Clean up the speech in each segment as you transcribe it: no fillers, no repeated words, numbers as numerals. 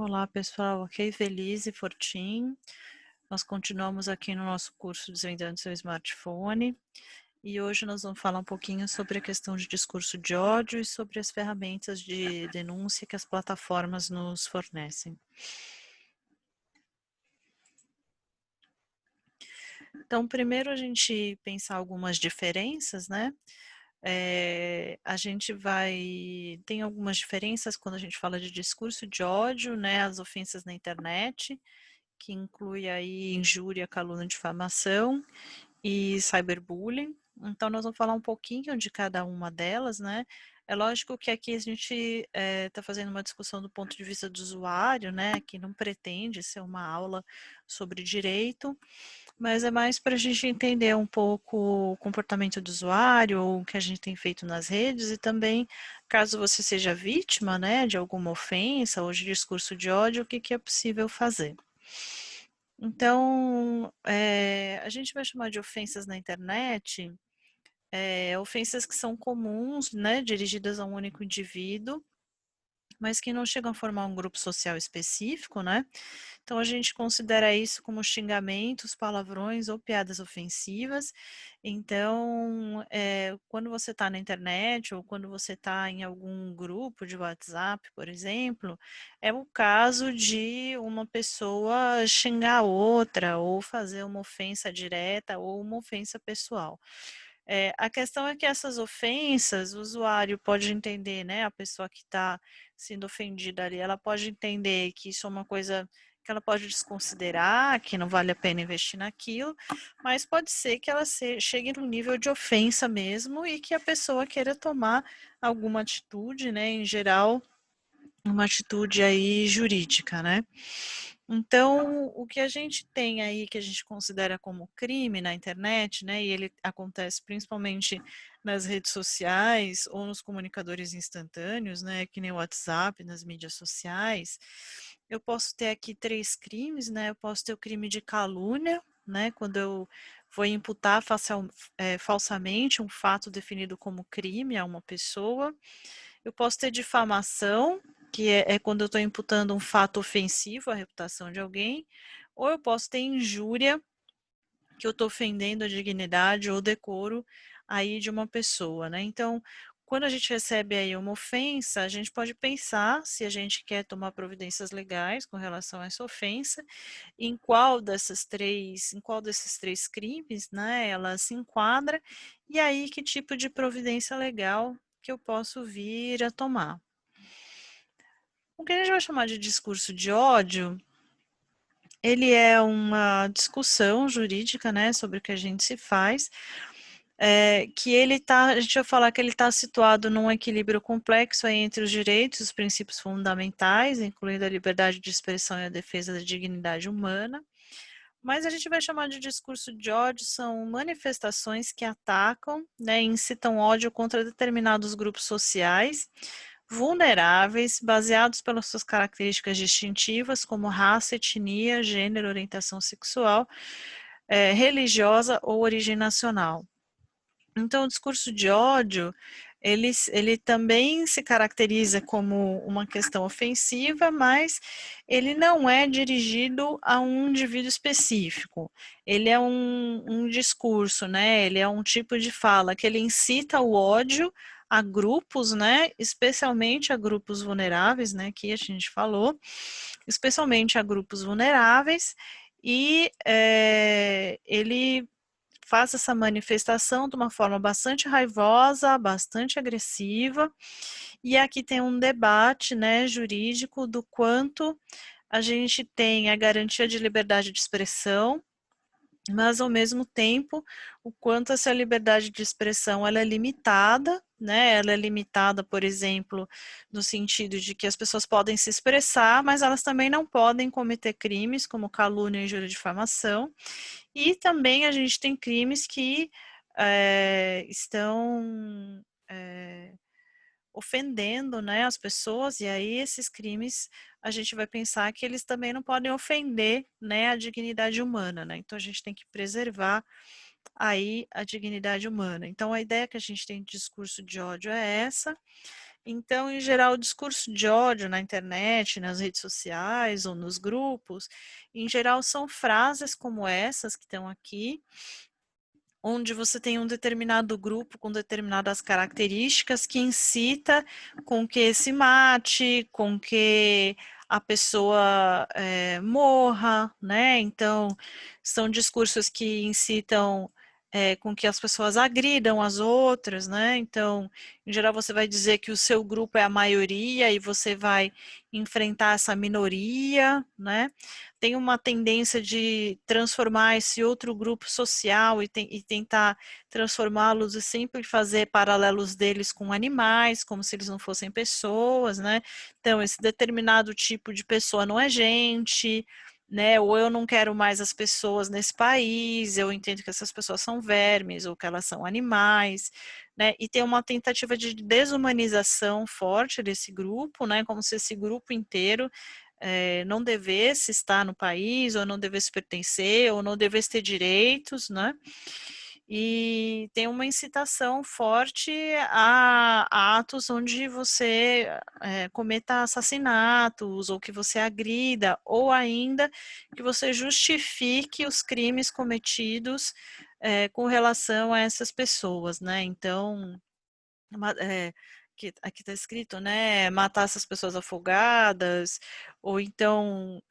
Olá pessoal, aqui é Evelise Fortin. Nós continuamos aqui no nosso curso Desvendando Seu Smartphone e hoje nós vamos falar um pouquinho sobre a questão de discurso de ódio e sobre as ferramentas de denúncia que as plataformas nos fornecem. Então, primeiro a gente pensar algumas diferenças, né? Tem algumas diferenças quando a gente fala de discurso de ódio, né? As ofensas na internet, que inclui aí injúria, calúnia, difamação e cyberbullying. Então, nós vamos falar um pouquinho de cada uma delas, né? É lógico que aqui a gente está fazendo uma discussão do ponto de vista do usuário, né? Que não pretende ser uma aula sobre direito, mas é mais para a gente entender um pouco o comportamento do usuário, ou o que a gente tem feito nas redes, e também, caso você seja vítima, né, de alguma ofensa ou de discurso de ódio, o que, que é possível fazer. Então, a gente vai chamar de ofensas na internet, ofensas que são comuns, né, dirigidas a um único indivíduo, mas que não chegam a formar um grupo social específico, né? Então a gente considera isso como xingamentos, palavrões ou piadas ofensivas. Então, quando você está na internet ou quando você está em algum grupo de WhatsApp, por exemplo, é o caso de uma pessoa xingar outra ou fazer uma ofensa direta ou uma ofensa pessoal. A questão é que essas ofensas, o usuário pode entender, né, a pessoa que está sendo ofendida ali, ela pode entender que isso é uma coisa que ela pode desconsiderar, que não vale a pena investir naquilo, mas pode ser que ela chegue no nível de ofensa mesmo e que a pessoa queira tomar alguma atitude, né, em geral, uma atitude aí jurídica, né? Então, o que a gente tem aí, que a gente considera como crime na internet, né, e ele acontece principalmente nas redes sociais ou nos comunicadores instantâneos, né, que nem o WhatsApp, nas mídias sociais, eu posso ter aqui 3 crimes, né, eu posso ter o crime de calúnia, né, quando eu vou imputar falsamente um fato definido como crime a uma pessoa. Eu posso ter difamação, que é quando eu estou imputando um fato ofensivo à reputação de alguém, ou eu posso ter injúria, que eu estou ofendendo a dignidade ou decoro aí de uma pessoa, né? Então, quando a gente recebe aí uma ofensa, a gente pode pensar se a gente quer tomar providências legais com relação a essa ofensa, em qual desses 3 crimes, né, ela se enquadra, e aí que tipo de providência legal que eu posso vir a tomar. O que a gente vai chamar de discurso de ódio, ele é uma discussão jurídica, né, sobre o que a gente se faz, que a gente vai falar que ele está situado num equilíbrio complexo aí entre os direitos e os princípios fundamentais, incluindo a liberdade de expressão e a defesa da dignidade humana, mas a gente vai chamar de discurso de ódio, são manifestações que atacam, né, incitam ódio contra determinados grupos sociais, vulneráveis, baseados pelas suas características distintivas, como raça, etnia, gênero, orientação sexual, religiosa ou origem nacional. Então, o discurso de ódio, ele também se caracteriza como uma questão ofensiva, mas ele não é dirigido a um indivíduo específico. Ele é um discurso, né? Ele é um tipo de fala que ele incita o ódio a grupos, né? Especialmente a grupos vulneráveis, né? Que a gente falou, especialmente a grupos vulneráveis, e ele faz essa manifestação de uma forma bastante raivosa, bastante agressiva, e aqui tem um debate, né, jurídico do quanto a gente tem a garantia de liberdade de expressão, mas ao mesmo tempo o quanto essa liberdade de expressão ela é limitada, né? Ela é limitada, por exemplo, no sentido de que as pessoas podem se expressar, mas elas também não podem cometer crimes como calúnia, injúria e difamação. E também a gente tem crimes que estão ofendendo, né, as pessoas, e aí esses crimes a gente vai pensar que eles também não podem ofender, né, a dignidade humana, né? Então a gente tem que preservar aí a dignidade humana. Então a ideia que a gente tem de discurso de ódio é essa, Então, em geral, o discurso de ódio na internet, nas redes sociais ou nos grupos, em geral são frases como essas que estão aqui, onde você tem um determinado grupo com determinadas características que incita com que se mate, com que a pessoa morra, né? Então, são discursos que incitam com que as pessoas agridam as outras, né? Então, em geral, você vai dizer que o seu grupo é a maioria e você vai enfrentar essa minoria, né? Tem uma tendência de transformar esse outro grupo social e tentar transformá-los e sempre fazer paralelos deles com animais, como se eles não fossem pessoas, né? Então, esse determinado tipo de pessoa não é gente, né? Ou eu não quero mais as pessoas nesse país, eu entendo que essas pessoas são vermes ou que elas são animais, né? E tem uma tentativa de desumanização forte desse grupo, né? Como se esse grupo inteiro não devesse estar no país, ou não devesse pertencer, ou não devesse ter direitos, né? E tem uma incitação forte a atos onde você cometa assassinatos, ou que você agrida, ou ainda que você justifique os crimes cometidos com relação a essas pessoas, né? Então, aqui está escrito, né? Matar essas pessoas afogadas, ou então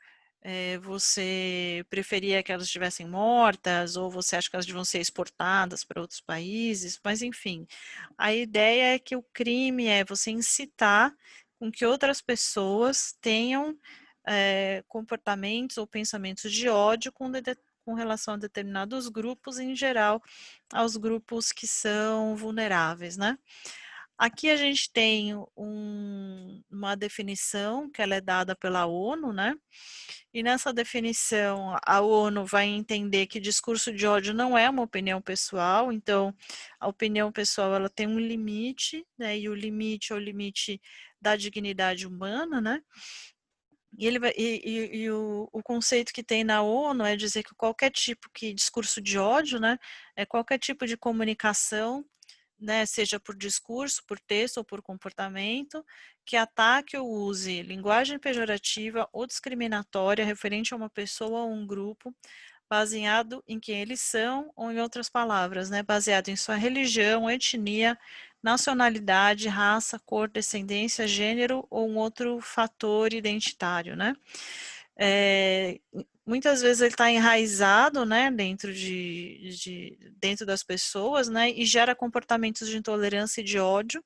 você preferia que elas estivessem mortas, ou você acha que elas deviam ser exportadas para outros países, mas enfim, a ideia é que o crime é você incitar com que outras pessoas tenham comportamentos ou pensamentos de ódio com relação a determinados grupos, em geral, aos grupos que são vulneráveis, né? Aqui a gente tem uma definição que ela é dada pela ONU, né? E nessa definição, a ONU vai entender que discurso de ódio não é uma opinião pessoal, então a opinião pessoal ela tem um limite, né? E o limite é o limite da dignidade humana, né? E o conceito que tem na ONU é dizer que qualquer tipo de discurso de ódio, né, é qualquer tipo de comunicação, né, seja por discurso, por texto ou por comportamento, que ataque ou use linguagem pejorativa ou discriminatória referente a uma pessoa ou um grupo, baseado em quem eles são, ou em outras palavras, né, baseado em sua religião, etnia, nacionalidade, raça, cor, descendência, gênero ou um outro fator identitário, né? É, muitas vezes ele está enraizado, né, dentro das pessoas, né, e gera comportamentos de intolerância e de ódio,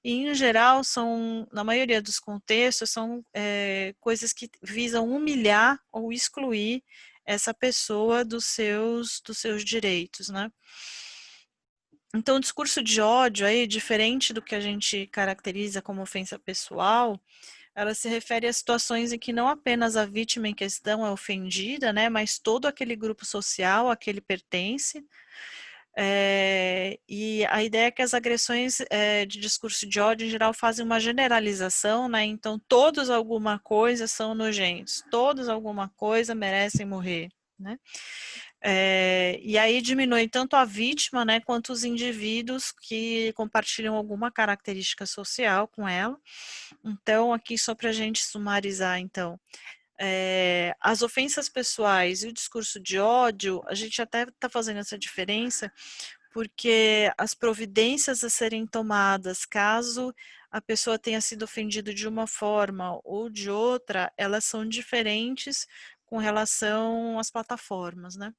e em geral são, na maioria dos contextos, são coisas que visam humilhar ou excluir essa pessoa dos seus direitos, né. Então, o discurso de ódio aí, diferente do que a gente caracteriza como ofensa pessoal, ela se refere a situações em que não apenas a vítima em questão é ofendida, né, mas todo aquele grupo social a que ele pertence. E a ideia é que as agressões de discurso de ódio, em geral, fazem uma generalização, né, então todos alguma coisa são nojentos, todos alguma coisa merecem morrer, né. E aí diminui tanto a vítima, né, quanto os indivíduos que compartilham alguma característica social com ela. Então, aqui só para a gente sumarizar, então, as ofensas pessoais e o discurso de ódio, a gente até está fazendo essa diferença, porque as providências a serem tomadas, caso a pessoa tenha sido ofendida de uma forma ou de outra, elas são diferentes com relação às plataformas, né?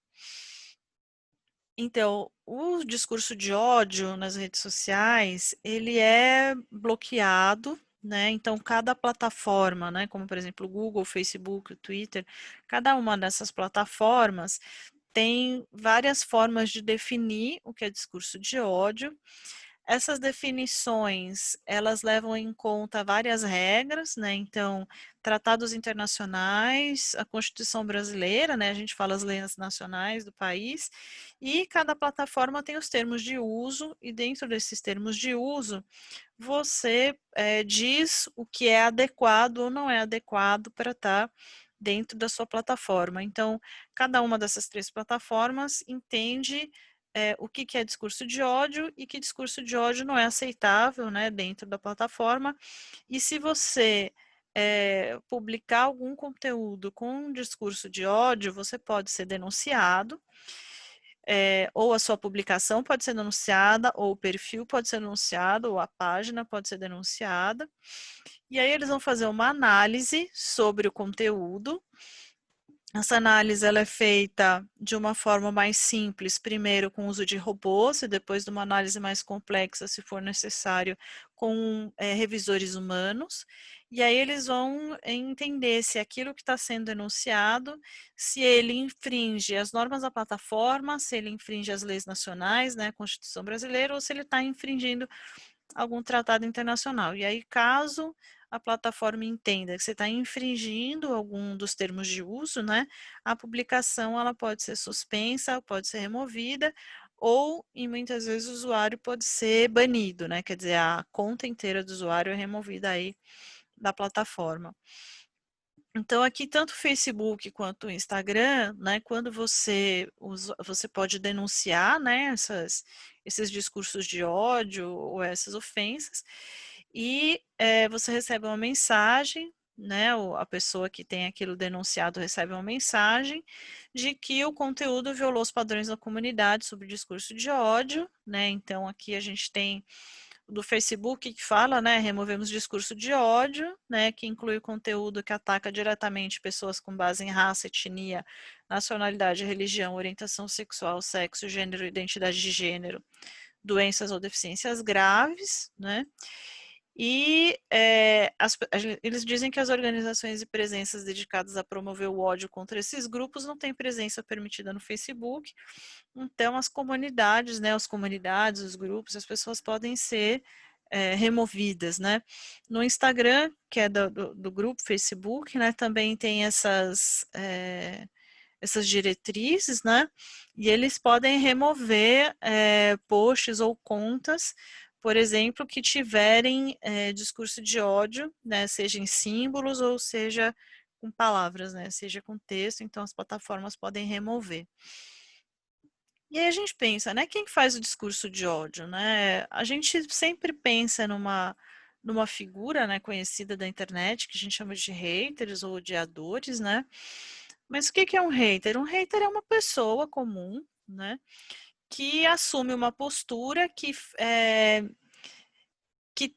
Então, o discurso de ódio nas redes sociais, ele é bloqueado, né? Então, cada plataforma, né, como por exemplo o Google, o Facebook, o Twitter, cada uma dessas plataformas tem várias formas de definir o que é discurso de ódio. Essas definições, elas levam em conta várias regras, né? Então, tratados internacionais, a Constituição brasileira, né? A gente fala as leis nacionais do país, e cada plataforma tem os termos de uso, e dentro desses termos de uso, você diz o que é adequado ou não é adequado para estar dentro da sua plataforma. Então, cada uma dessas três plataformas entende o que é discurso de ódio e que discurso de ódio não é aceitável, né, dentro da plataforma. E se você publicar algum conteúdo com discurso de ódio, você pode ser denunciado, ou a sua publicação pode ser denunciada, ou o perfil pode ser denunciado, ou a página pode ser denunciada. E aí eles vão fazer uma análise sobre o conteúdo. Essa análise ela é feita de uma forma mais simples, primeiro com o uso de robôs, e depois de uma análise mais complexa, se for necessário, com revisores humanos. E aí eles vão entender se aquilo que está sendo denunciado, se ele infringe as normas da plataforma, se ele infringe as leis nacionais, né, a Constituição brasileira, ou se ele está infringindo algum tratado internacional. E aí, caso a plataforma entenda que você está infringindo algum dos termos de uso, né, a publicação ela pode ser suspensa, pode ser removida, ou, e muitas vezes, o usuário pode ser banido, né, quer dizer, a conta inteira do usuário é removida aí da plataforma. Então, aqui, tanto o Facebook quanto o Instagram, né, quando você pode denunciar, né, esses discursos de ódio ou essas ofensas, e você recebe uma mensagem, né, a pessoa que tem aquilo denunciado recebe uma mensagem de que o conteúdo violou os padrões da comunidade sobre discurso de ódio, né, então aqui a gente tem do Facebook que fala, né, removemos discurso de ódio, né, que inclui conteúdo que ataca diretamente pessoas com base em raça, etnia, nacionalidade, religião, orientação sexual, sexo, gênero, identidade de gênero, doenças ou deficiências graves, né, e eles dizem que as organizações e presenças dedicadas a promover o ódio contra esses grupos não têm presença permitida no Facebook. Então, as comunidades, né, os grupos, as pessoas podem ser removidas, né? No Instagram, que é do grupo Facebook, né, também tem essas diretrizes, né? E eles podem remover posts ou contas, por exemplo, que tiverem discurso de ódio, né? Seja em símbolos ou seja com palavras, né? Seja com texto, então as plataformas podem remover. E aí a gente pensa, né? Quem faz o discurso de ódio, né? A gente sempre pensa numa figura, né, conhecida da internet, que a gente chama de haters ou odiadores, né? Mas o que é um hater? Um hater é uma pessoa comum, né, que assume uma postura que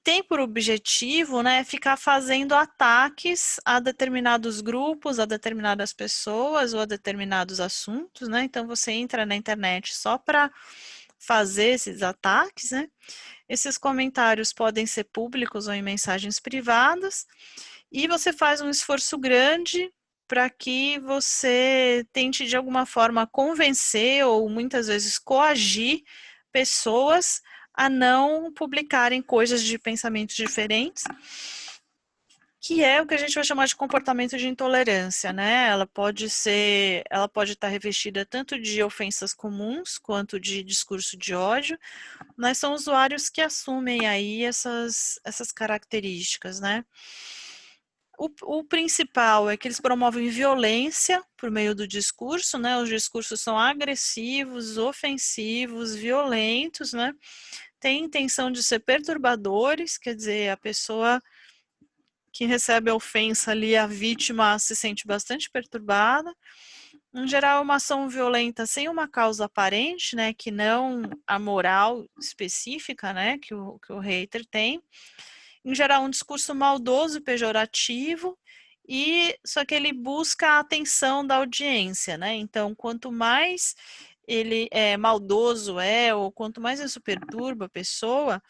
tem por objetivo, né, ficar fazendo ataques a determinados grupos, a determinadas pessoas ou a determinados assuntos, né? Então você entra na internet só para fazer esses ataques, né? Esses comentários podem ser públicos ou em mensagens privadas, e você faz um esforço grande para que você tente de alguma forma convencer ou muitas vezes coagir pessoas a não publicarem coisas de pensamentos diferentes, que é o que a gente vai chamar de comportamento de intolerância, né? Ela pode estar revestida tanto de ofensas comuns quanto de discurso de ódio, mas são usuários que assumem aí essas características, né? O principal é que eles promovem violência por meio do discurso, né? Os discursos são agressivos, ofensivos, violentos, né? Tem intenção de ser perturbadores, quer dizer, a pessoa que recebe a ofensa ali, a vítima se sente bastante perturbada. Em geral, é uma ação violenta sem uma causa aparente, né? Que não a moral específica, né? Que o hater tem. Em geral, um discurso maldoso e pejorativo, e só que ele busca a atenção da audiência, né? Então, quanto mais ele é maldoso ou quanto mais isso perturba a pessoa,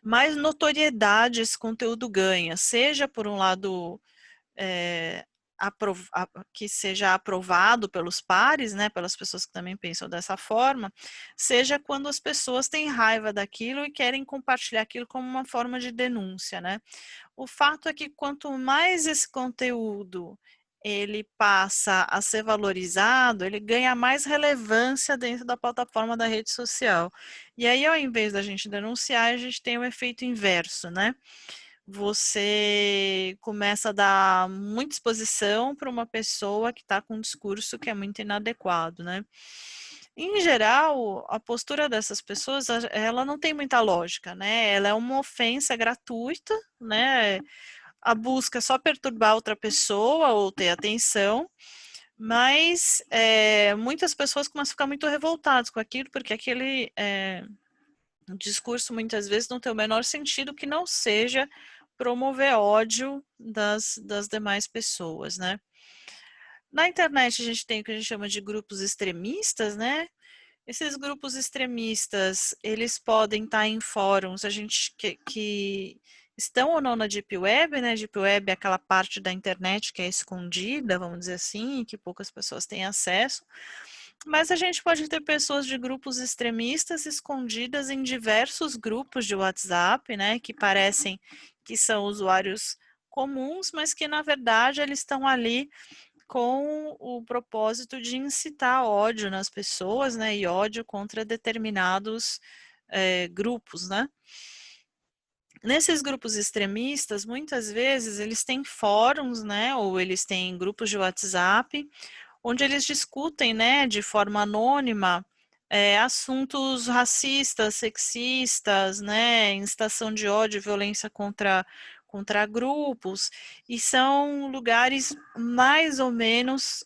mais notoriedade esse conteúdo ganha, seja por um lado que seja aprovado pelos pares, né, pelas pessoas que também pensam dessa forma, seja quando as pessoas têm raiva daquilo e querem compartilhar aquilo como uma forma de denúncia, né? O fato é que quanto mais esse conteúdo ele passa a ser valorizado, ele ganha mais relevância dentro da plataforma da rede social. E aí, ao invés da gente denunciar, a gente tem o efeito inverso, né? Você começa a dar muita exposição para uma pessoa que está com um discurso que é muito inadequado, né? Em geral, a postura dessas pessoas, ela não tem muita lógica, né? Ela é uma ofensa gratuita, né? A busca é só perturbar outra pessoa ou ter atenção, mas muitas pessoas começam a ficar muito revoltadas com aquilo, porque aquele discurso muitas vezes não tem o menor sentido que não seja promover ódio das demais pessoas, né? Na internet a gente tem o que a gente chama de grupos extremistas, né? Esses grupos extremistas, eles podem estar em fóruns que estão ou não na Deep Web, né? Deep Web é aquela parte da internet que é escondida, vamos dizer assim, que poucas pessoas têm acesso. Mas a gente pode ter pessoas de grupos extremistas escondidas em diversos grupos de WhatsApp, né? Que parecem que são usuários comuns, mas que na verdade eles estão ali com o propósito de incitar ódio nas pessoas, né, e ódio contra determinados grupos, né. Nesses grupos extremistas, muitas vezes eles têm fóruns, né, ou eles têm grupos de WhatsApp, onde eles discutem, né, de forma anônima, assuntos racistas, sexistas, né, incitação de ódio e violência contra grupos, e são lugares mais ou menos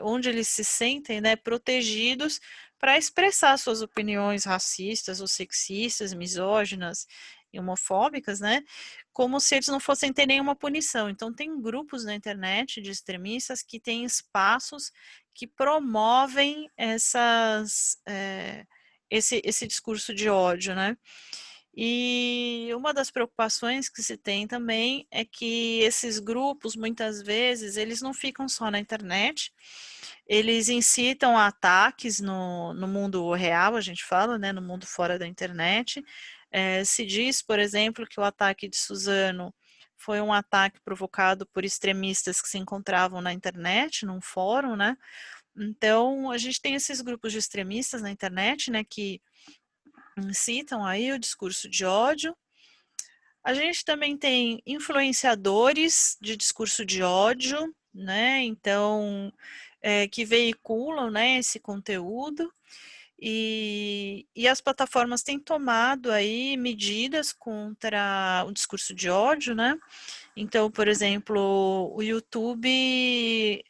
onde eles se sentem, né, protegidos para expressar suas opiniões racistas ou sexistas, misóginas e homofóbicas, né, como se eles não fossem ter nenhuma punição. Então, tem grupos na internet de extremistas que têm espaços que promovem esse discurso de ódio, né? E uma das preocupações que se tem também é que esses grupos, muitas vezes, eles não ficam só na internet, eles incitam a ataques no mundo real, a gente fala, né, no mundo fora da internet. Se diz, por exemplo, que o ataque de Suzano foi um ataque provocado por extremistas que se encontravam na internet, num fórum, né? Então, a gente tem esses grupos de extremistas na internet, né, que incitam aí o discurso de ódio. A gente também tem influenciadores de discurso de ódio, né, então, que veiculam, né, esse conteúdo. E as plataformas têm tomado aí medidas contra o discurso de ódio, né? Então, por exemplo, o YouTube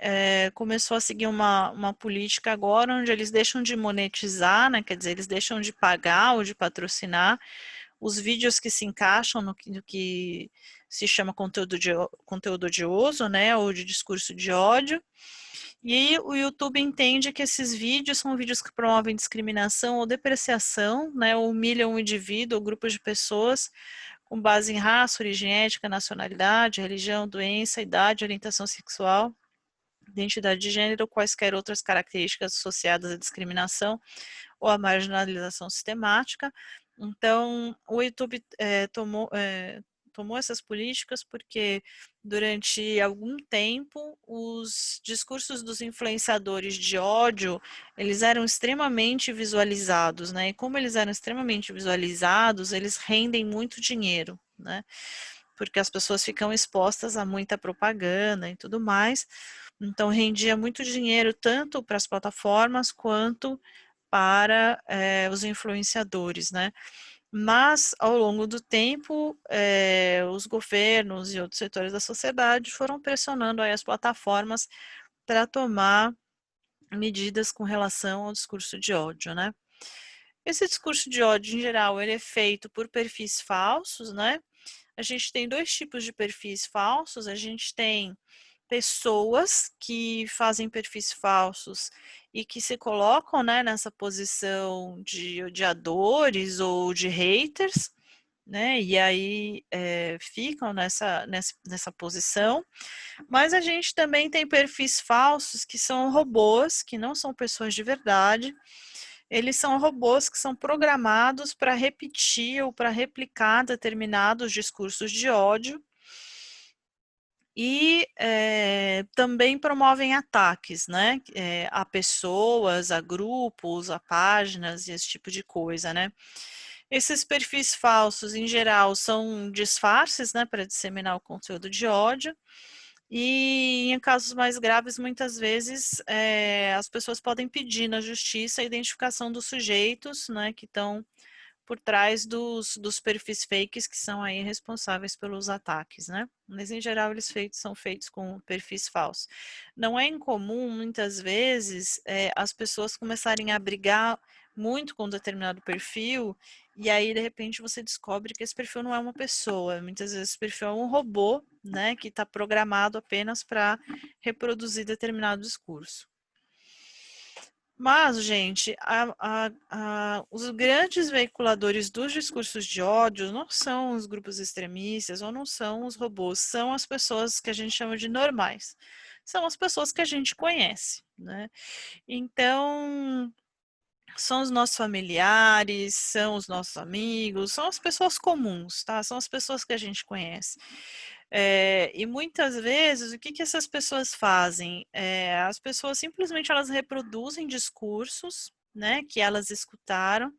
começou a seguir uma política agora onde eles deixam de monetizar, né? Quer dizer, eles deixam de pagar ou de patrocinar os vídeos que se encaixam no que se chama conteúdo odioso, né? Ou de discurso de ódio. E o YouTube entende que esses vídeos são vídeos que promovem discriminação ou depreciação, né? Ou humilham um indivíduo ou grupos de pessoas com base em raça, origem étnica, nacionalidade, religião, doença, idade, orientação sexual, identidade de gênero ou quaisquer outras características associadas à discriminação ou à marginalização sistemática. Então, o YouTube tomou essas políticas porque durante algum tempo os discursos dos influenciadores de ódio, eles eram extremamente visualizados, né? E como eles eram extremamente visualizados, eles rendem muito dinheiro, né? Porque as pessoas ficam expostas a muita propaganda e tudo mais. Então rendia muito dinheiro tanto para as plataformas quanto para os influenciadores, né? Mas, ao longo do tempo, os governos e outros setores da sociedade foram pressionando aí as plataformas para tomar medidas com relação ao discurso de ódio, né? Esse discurso de ódio, em geral, ele é feito por perfis falsos, né? A gente tem dois tipos de perfis falsos, a gente tem pessoas que fazem perfis falsos e que se colocam, né, nessa posição de odiadores ou de haters, né, e aí ficam nessa posição, mas a gente também tem perfis falsos que são robôs, que não são pessoas de verdade, eles são robôs que são programados para repetir ou para replicar determinados discursos de ódio, e também promovem ataques, né, a pessoas, a grupos, a páginas e esse tipo de coisa, né. Esses perfis falsos, em geral, são disfarces, né, para disseminar o conteúdo de ódio, E em casos mais graves, muitas vezes, as pessoas podem pedir na justiça a identificação dos sujeitos, né, que estão por trás dos perfis fakes que são aí responsáveis pelos ataques, né? Mas em geral eles são feitos com perfis falsos. Não é incomum, muitas vezes, as pessoas começarem a brigar muito com um determinado perfil, e aí de repente você descobre que esse perfil não é uma pessoa, muitas vezes esse perfil é um robô, né, que está programado apenas para reproduzir determinado discurso. Mas, gente, os grandes veiculadores dos discursos de ódio não são os grupos extremistas ou não são os robôs, são as pessoas que a gente chama de normais. São as pessoas que a gente conhece, né? Então, são os nossos familiares, são os nossos amigos, são as pessoas comuns, tá? São as pessoas que a gente conhece. E muitas vezes, o que, que essas pessoas fazem? As pessoas simplesmente elas reproduzem discursos, né, que elas escutaram.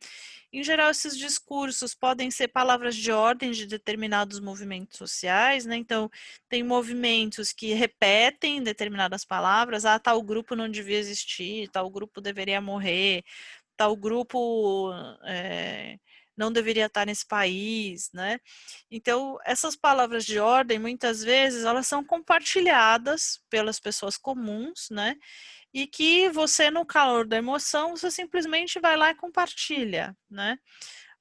Em geral, esses discursos podem ser palavras de ordem de determinados movimentos sociais, né? Então, tem movimentos que repetem determinadas palavras, tal grupo não devia existir, tal grupo deveria morrer, tal grupo não deveria estar nesse país, né? Então, essas palavras de ordem, muitas vezes, elas são compartilhadas pelas pessoas comuns, né? E que você, no calor da emoção, você simplesmente vai lá e compartilha, né?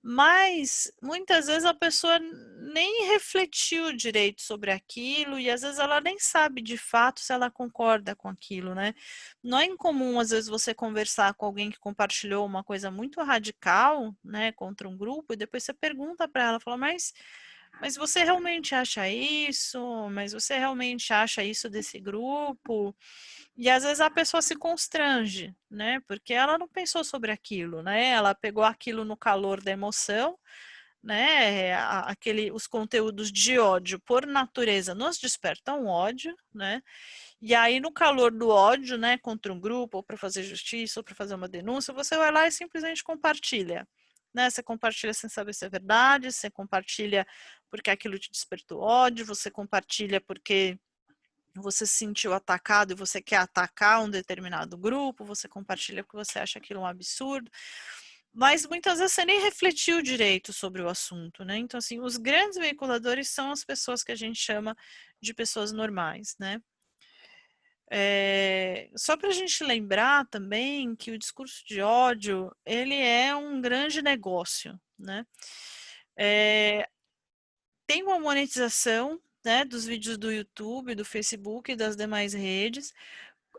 Mas muitas vezes a pessoa nem refletiu direito sobre aquilo e às vezes ela nem sabe de fato se ela concorda com aquilo, né? Não é incomum às vezes você conversar com alguém que compartilhou uma coisa muito radical, né, contra um grupo e depois você pergunta para ela, fala, mas você realmente acha isso? Mas você realmente acha isso desse grupo? E às vezes a pessoa se constrange, né? Porque ela não pensou sobre aquilo, né? Ela pegou aquilo no calor da emoção, né? Os conteúdos de ódio, por natureza, nos despertam ódio, né? E aí, no calor do ódio, né, contra um grupo, ou para fazer justiça, ou para fazer uma denúncia, você vai lá e simplesmente compartilha. Né? Você compartilha sem saber se é verdade, você compartilha porque aquilo te despertou ódio, você compartilha porque você se sentiu atacado e você quer atacar um determinado grupo, você compartilha porque você acha aquilo um absurdo, mas muitas vezes você nem refletiu direito sobre o assunto, né? Então, assim, os grandes veiculadores são as pessoas que a gente chama de pessoas normais, né? Só para a gente lembrar também que o discurso de ódio, ele é um grande negócio, né? Tem uma monetização, né, dos vídeos do YouTube, do Facebook e das demais redes.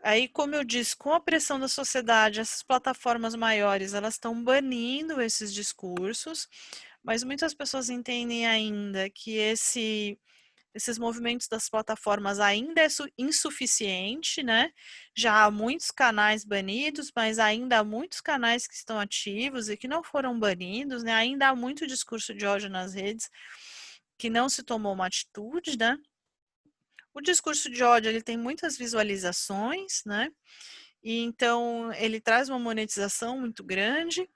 Aí, como eu disse, com a pressão da sociedade, essas plataformas maiores, elas estão banindo esses discursos, mas muitas pessoas entendem ainda que esses movimentos das plataformas ainda é insuficiente, né? Já há muitos canais banidos, mas ainda há muitos canais que estão ativos e que não foram banidos, né? Ainda há muito discurso de ódio nas redes que não se tomou uma atitude, né? O discurso de ódio ele tem muitas visualizações, né? E então ele traz uma monetização muito grande.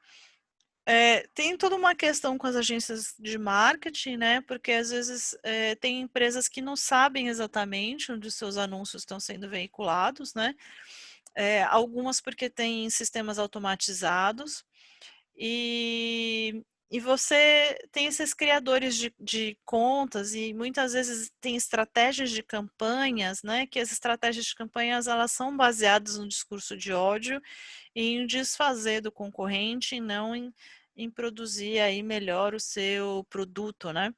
Tem toda uma questão com as agências de marketing, né? Porque às vezes tem empresas que não sabem exatamente onde os seus anúncios estão sendo veiculados, né? Algumas porque têm sistemas automatizados e você tem esses criadores de contas e muitas vezes tem estratégias de campanhas, né? Que as estratégias de campanhas elas são baseadas no discurso de ódio e em desfazer do concorrente e não em produzir aí melhor o seu produto, né?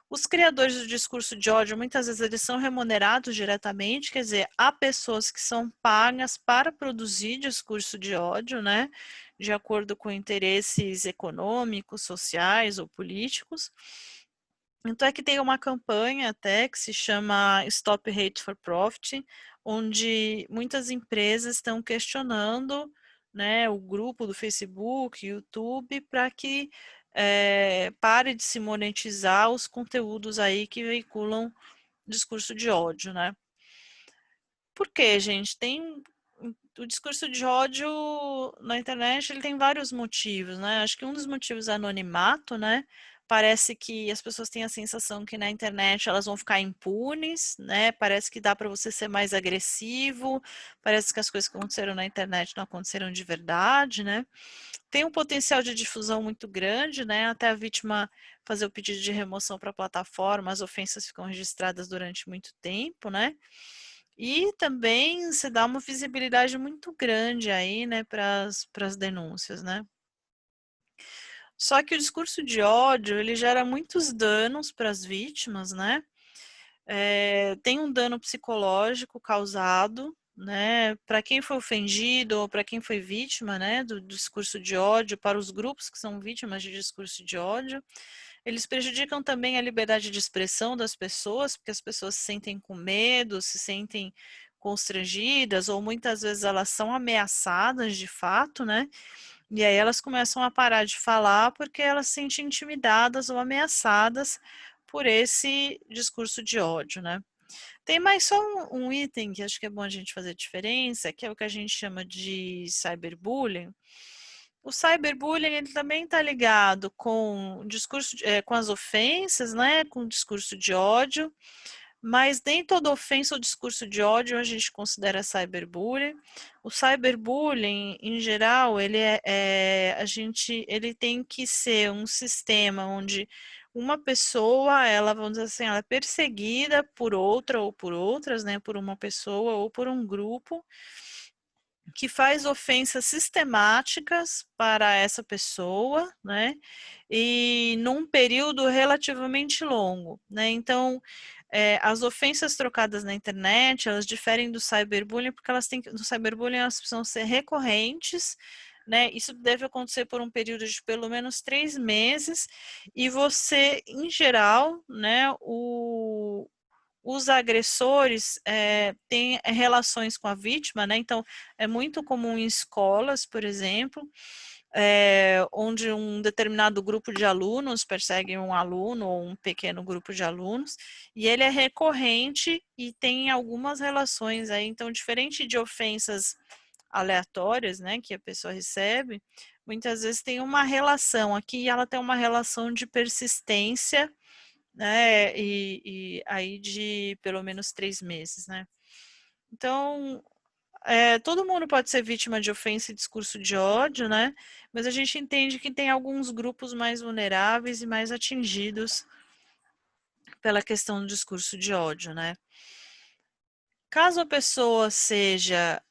Os criadores do discurso de ódio, muitas vezes eles são remunerados diretamente, quer dizer, há pessoas que são pagas para produzir discurso de ódio, né? De acordo com interesses econômicos, sociais ou políticos. Então é que tem uma campanha até que se chama Stop Hate for Profit, onde muitas empresas estão questionando, né, o grupo do Facebook, YouTube, para que pare de se monetizar os conteúdos aí que veiculam discurso de ódio, né? Por quê, gente? O discurso de ódio na internet ele tem vários motivos, né? Acho que um dos motivos é anonimato, né? parece que as pessoas têm a sensação que na internet elas vão ficar impunes, né? Parece que dá para você ser mais agressivo, parece que as coisas que aconteceram na internet não aconteceram de verdade, né? Tem um potencial de difusão muito grande, né? Até a vítima fazer o pedido de remoção para a plataforma, as ofensas ficam registradas durante muito tempo, né? E também se dá uma visibilidade muito grande aí, né, para as denúncias, né? Só que o discurso de ódio, ele gera muitos danos para as vítimas, né? Tem um dano psicológico causado, né, para quem foi ofendido ou para quem foi vítima, né, do discurso de ódio, para os grupos que são vítimas de discurso de ódio. Eles prejudicam também a liberdade de expressão das pessoas, porque as pessoas se sentem com medo, se sentem constrangidas, ou muitas vezes elas são ameaçadas de fato, né? E aí elas começam a parar de falar porque elas se sentem intimidadas ou ameaçadas por esse discurso de ódio, né? Tem mais só um item que acho que é bom a gente fazer diferença, que é o que a gente chama de cyberbullying. O cyberbullying ele também está ligado com discurso, com as ofensas, né? Com o discurso de ódio. Mas nem toda ofensa ou discurso de ódio a gente considera cyberbullying. O cyberbullying, em geral, ele tem que ser um sistema onde uma pessoa, ela, vamos dizer assim, ela é perseguida por outra ou por outras, né, por uma pessoa ou por um grupo, que faz ofensas sistemáticas para essa pessoa, né? E num período relativamente longo, né? Então, as ofensas trocadas na internet, elas diferem do cyberbullying, porque do cyberbullying elas precisam ser recorrentes, né? Isso deve acontecer por um período de pelo menos 3 meses, e você, em geral, né, os agressores têm relações com a vítima, né? Então, é muito comum em escolas, por exemplo, onde um determinado grupo de alunos persegue um aluno ou um pequeno grupo de alunos, e ele é recorrente e tem algumas relações aí. Então, diferente de ofensas aleatórias, né, que a pessoa recebe, muitas vezes tem uma relação. Aqui ela tem uma relação de persistência, né? E aí de pelo menos 3 meses, né? Então, todo mundo pode ser vítima de ofensa e discurso de ódio, né? Mas a gente entende que tem alguns grupos mais vulneráveis e mais atingidos pela questão do discurso de ódio, né? Caso a pessoa seja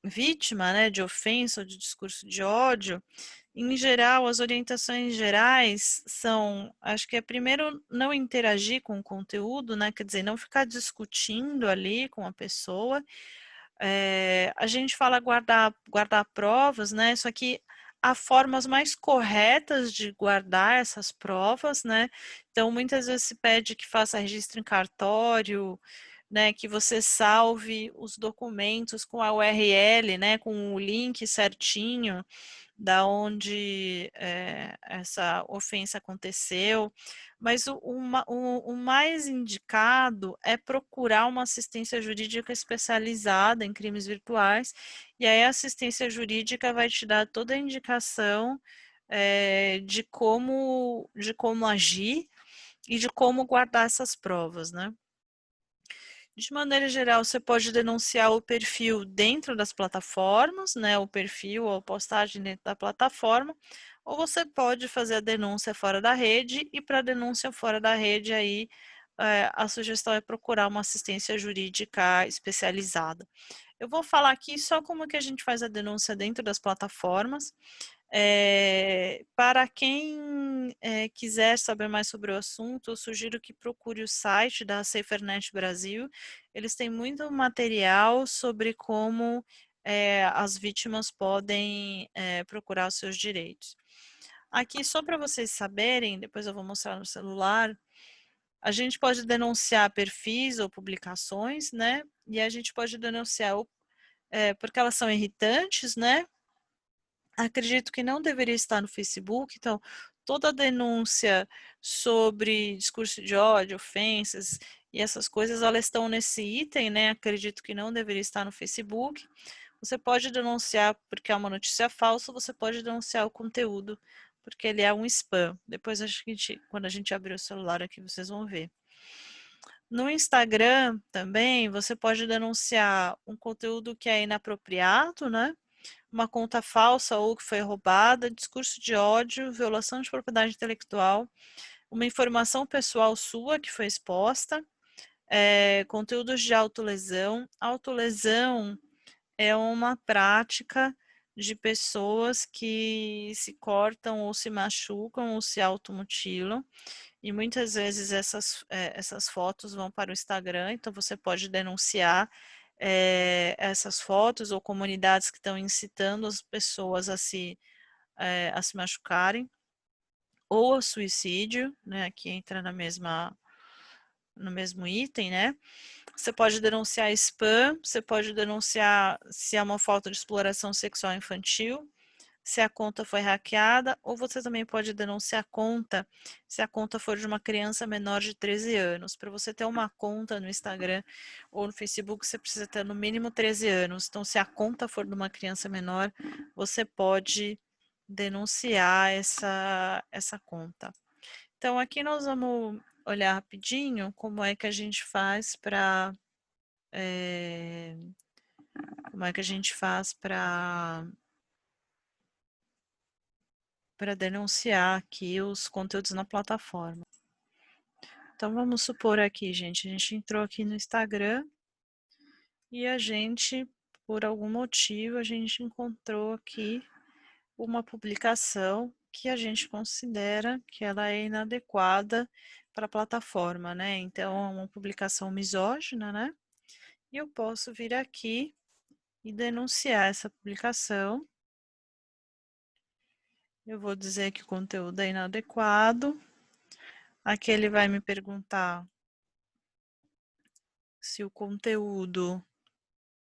vítima, né, de ofensa ou de discurso de ódio, em geral, as orientações gerais são, acho que é primeiro não interagir com o conteúdo, né? Quer dizer, não ficar discutindo ali com a pessoa. A gente fala guardar provas, né? Só que há formas mais corretas de guardar essas provas, né? Então, muitas vezes se pede que faça registro em cartório, né? Que você salve os documentos com a URL, né? Com o link certinho da onde essa ofensa aconteceu, mas o mais indicado é procurar uma assistência jurídica especializada em crimes virtuais, e aí a assistência jurídica vai te dar toda a indicação de como agir e de como guardar essas provas, né? De maneira geral, você pode denunciar o perfil dentro das plataformas, né? O perfil ou postagem dentro da plataforma, ou você pode fazer a denúncia fora da rede, e para denúncia fora da rede, aí a sugestão é procurar uma assistência jurídica especializada. Eu vou falar aqui só como que a gente faz a denúncia dentro das plataformas. Para quem quiser saber mais sobre o assunto, eu sugiro que procure o site da SaferNet Brasil. Eles têm muito material sobre como as vítimas podem procurar os seus direitos. Aqui, só para vocês saberem, depois eu vou mostrar no celular, a gente pode denunciar perfis ou publicações, né? E a gente pode denunciar porque elas são irritantes, né? Acredito que não deveria estar no Facebook, então toda denúncia sobre discurso de ódio, ofensas e essas coisas, elas estão nesse item, né? Acredito que não deveria estar no Facebook. Você pode denunciar porque é uma notícia falsa, você pode denunciar o conteúdo porque ele é um spam. Depois, quando a gente abrir o celular aqui, vocês vão ver. No Instagram também, você pode denunciar um conteúdo que é inapropriado, né? Uma conta falsa ou que foi roubada, discurso de ódio, violação de propriedade intelectual, uma informação pessoal sua que foi exposta, conteúdos de autolesão. Autolesão é uma prática de pessoas que se cortam ou se machucam ou se automutilam. E muitas vezes essas fotos vão para o Instagram, então você pode denunciar essas fotos ou comunidades que estão incitando as pessoas a se machucarem, ou ao suicídio, né? Aqui entra no mesmo item, né? Você pode denunciar spam, você pode denunciar se é uma falta de exploração sexual infantil, se a conta foi hackeada, ou você também pode denunciar a conta se a conta for de uma criança menor de 13 anos. Para você ter uma conta no Instagram ou no Facebook, você precisa ter no mínimo 13 anos. Então, se a conta for de uma criança menor, você pode denunciar essa conta. Então, aqui nós vamos olhar rapidinho como é que a gente faz para como é que a gente faz para denunciar aqui os conteúdos na plataforma. Então, vamos supor aqui, gente, a gente entrou aqui no Instagram e a gente, por algum motivo, a gente encontrou aqui uma publicação que a gente considera que ela é inadequada para a plataforma, né? Então, é uma publicação misógina, né? E eu posso vir aqui e denunciar essa publicação. Eu vou dizer que o conteúdo é inadequado. Aqui ele vai me perguntar se o conteúdo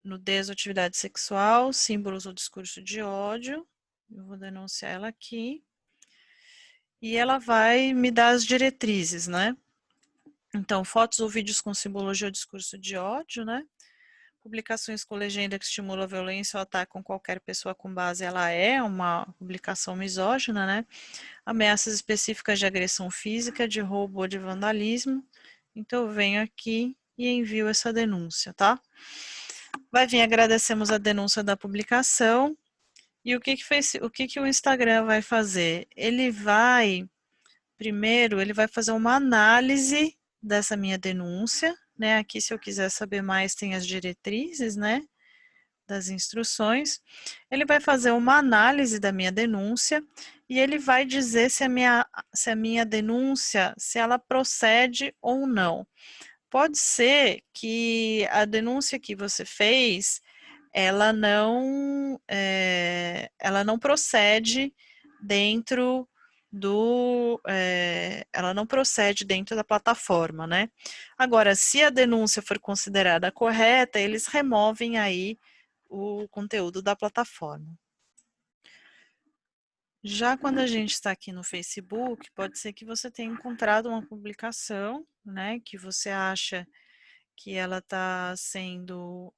nudez ou atividade sexual, símbolos ou discurso de ódio. Eu vou denunciar ela aqui. E ela vai me dar as diretrizes, né? Então, fotos ou vídeos com simbologia ou discurso de ódio, né? Publicações com legenda que estimulam a violência ou atacam qualquer pessoa com base, ela é uma publicação misógina, né? Ameaças específicas de agressão física, de roubo ou de vandalismo. Então, eu venho aqui e envio essa denúncia, tá? Vai vir, agradecemos a denúncia da publicação. E o que o Instagram vai fazer? Primeiro, ele vai fazer uma análise dessa minha denúncia, né? Aqui, se eu quiser saber mais, tem as diretrizes, né? Das instruções. Ele vai fazer uma análise da minha denúncia e ele vai dizer se a minha denúncia, se ela procede ou não. Pode ser que a denúncia que você fez, ela não procede dentro ela não procede dentro da plataforma, né? Agora, se a denúncia for considerada correta, eles removem aí o conteúdo da plataforma. Já quando a gente está aqui no Facebook, pode ser que você tenha encontrado uma publicação, né, que você acha que ela está sendo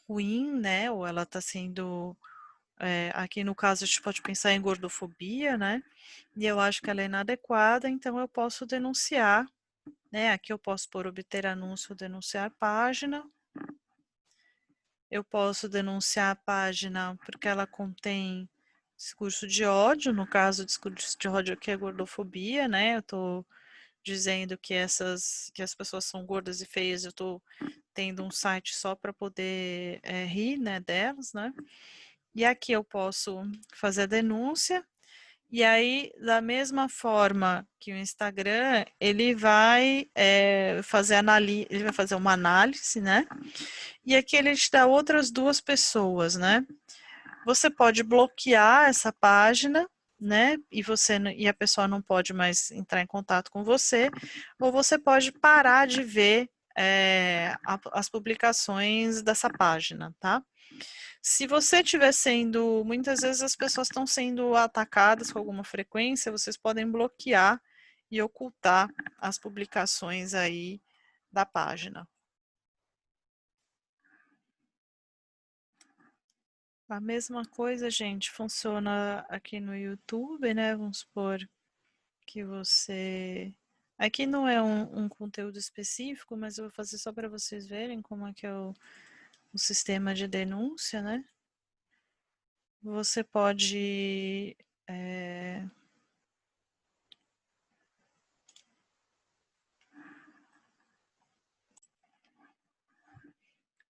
ruim, né, ou ela está sendo, aqui no caso a gente pode pensar em gordofobia, né, e eu acho que ela é inadequada, então eu posso denunciar, né, aqui eu posso pôr obter anúncio, denunciar página, eu posso denunciar a página porque ela contém discurso de ódio, no caso, discurso de ódio que é gordofobia, né? Eu estou dizendo que as pessoas são gordas e feias, eu estou tendo um site só para poder rir, né, delas, né? E aqui eu posso fazer a denúncia. E aí, da mesma forma que o Instagram, ele vai ele vai fazer uma análise, né? E aqui ele te dá outras duas pessoas, né? Você pode bloquear essa página, né? E a pessoa não pode mais entrar em contato com você, ou você pode parar de ver as publicações dessa página, tá? Se você estiver sendo, muitas vezes as pessoas estão sendo atacadas com alguma frequência, vocês podem bloquear e ocultar as publicações aí da página. A mesma coisa, gente, funciona aqui no YouTube, né? Vamos supor que você. Aqui não é um conteúdo específico, mas eu vou fazer só para vocês verem como é que é o sistema de denúncia, né? Você pode. é,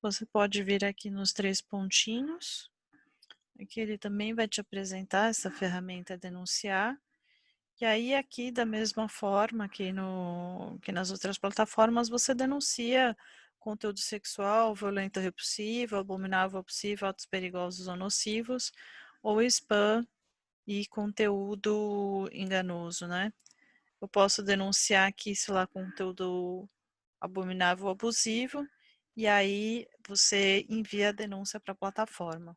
Você pode vir aqui nos três pontinhos. Aqui ele também vai te apresentar essa ferramenta denunciar. E aí aqui da mesma forma que nas outras plataformas você denuncia conteúdo sexual, violento ou repulsivo, abominável ou possível, atos perigosos ou nocivos, ou spam e conteúdo enganoso, né? Eu posso denunciar aqui, sei lá, conteúdo abominável ou abusivo, e aí você envia a denúncia para a plataforma.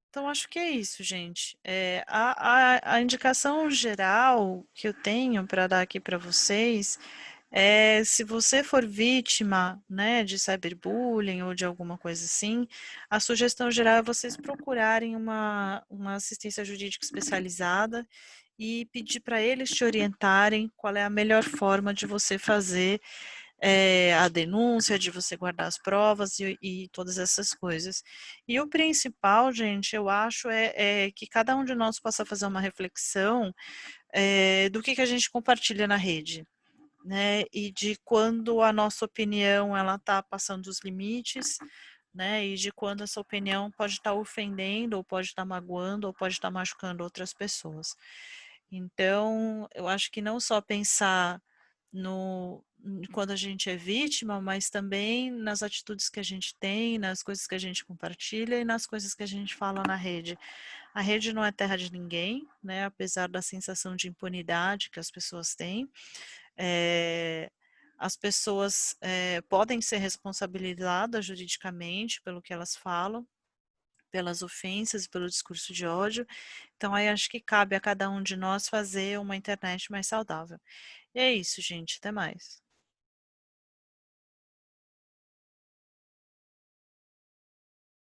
Então, acho que é isso, gente. A indicação geral que eu tenho para dar aqui para vocês é se você for vítima, né, de cyberbullying ou de alguma coisa assim, a sugestão geral é vocês procurarem uma assistência jurídica especializada e pedir para eles te orientarem qual é a melhor forma de você fazer a denúncia, de você guardar as provas e todas essas coisas. E o principal, gente, eu acho, é que cada um de nós possa fazer uma reflexão do que a gente compartilha na rede. Né, e de quando a nossa opinião ela está passando os limites, né, e de quando essa opinião pode estar ofendendo, ou pode estar magoando, ou pode estar machucando outras pessoas. Então, eu acho que não só pensar no quando a gente é vítima, mas também nas atitudes que a gente tem, nas coisas que a gente compartilha e nas coisas que a gente fala na rede. A rede não é terra de ninguém, né? Apesar da sensação de impunidade que as pessoas têm, é, as pessoas podem ser responsabilizadas juridicamente pelo que elas falam, pelas ofensas, pelo discurso de ódio. Então, aí acho que cabe a cada um de nós fazer uma internet mais saudável. E é isso, gente. Até mais.